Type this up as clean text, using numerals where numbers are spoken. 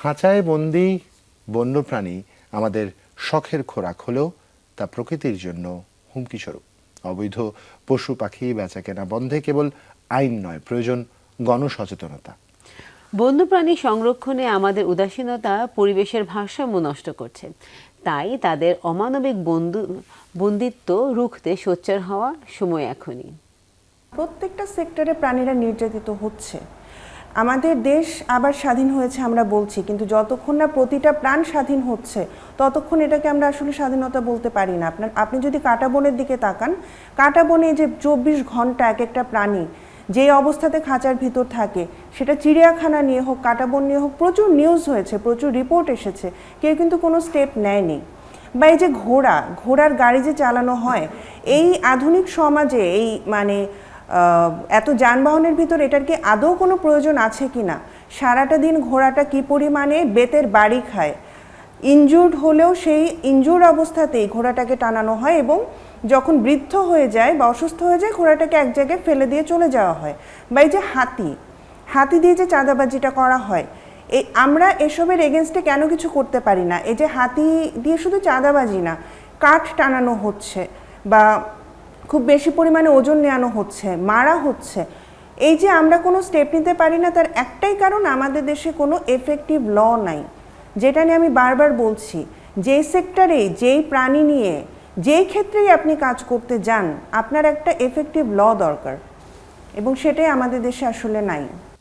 খাঁচায় বন্দি বন্যপ্রাণী আমাদের শখের খোরাক হলেও তা প্রকৃতির জন্য হুমকিস্বরূপ। অবৈধ পশু পাখি বেচাকেনা বন্ধে কেবল আইন নয়, প্রয়োজন গণসচেতনতা। বন্যপ্রাণী সংরক্ষণে আমাদের উদাসীনতা পরিবেশের ভারসাম্য নষ্ট করছে। তাই তাদের অমানবিক বন্দিত্ব রুখতে সোচ্চার হওয়ার সময় এখনই। প্রত্যেকটা সেক্টরে প্রাণীরা নির্যাতিত হচ্ছে। আমাদের দেশ আবার স্বাধীন হয়েছে আমরা বলছি, কিন্তু যতক্ষণ না প্রতিটা প্রাণ স্বাধীন হচ্ছে ততক্ষণ এটাকে আমরা আসলে স্বাধীনতা বলতে পারি না। আপনি যদি কাঁটা বনের দিকে তাকান, কাঁটা বনে যে 24 ঘন্টা এক একটা প্রাণী যে অবস্থাতে খাঁচার ভিতর থাকে, সেটা চিড়িয়াখানা নিয়ে হোক, কাঁটা বন নিয়ে হোক, প্রচুর নিউজ হয়েছে, প্রচুর রিপোর্ট এসেছে, কেউ কিন্তু কোনো স্টেপ নেয়নি। বা এই যে ঘোড়ার গাড়ি যে চালানো হয়, এই আধুনিক সমাজে এই এত যানবাহনের ভিতর এটার কি আদৌ কোনো প্রয়োজন আছে কিনা? সারাটা দিন ঘোড়াটা কি পরিমাণে বেতের বাড়ি খায়, ইনজুর্ড হলেও সেই ইনজুর্ড অবস্থাতেই ঘোড়াটাকে টানানো হয় এবং যখন বৃদ্ধ হয়ে যায় বা অসুস্থ হয়ে যায় ঘোড়াটাকে এক জায়গায় ফেলে দিয়ে চলে যাওয়া হয়। বা এই যে হাতি দিয়ে যে চাঁদাবাজিটা করা হয়, আমরা এসবের এগেনস্টে কেন কিছু করতে পারি না? এই যে হাতি দিয়ে শুধু চাঁদাবাজি না, কাঠ টানানো হচ্ছে বা খুব বেশি পরিমাণে ওজন নেওয়ানো হচ্ছে, মারা হচ্ছে, এই যে আমরা কোনো স্টেপ নিতে পারি না, তার একটাই কারণ আমাদের দেশে কোনো এফেক্টিভ ল নাই। যেটা নিয়ে আমি বারবার বলছি, যেই সেক্টরে যেই প্রাণী নিয়ে যেই ক্ষেত্রেই আপনি কাজ করতে যান, আপনার একটা এফেক্টিভ ল দরকার এবং সেটাই আমাদের দেশে আসলে নাই।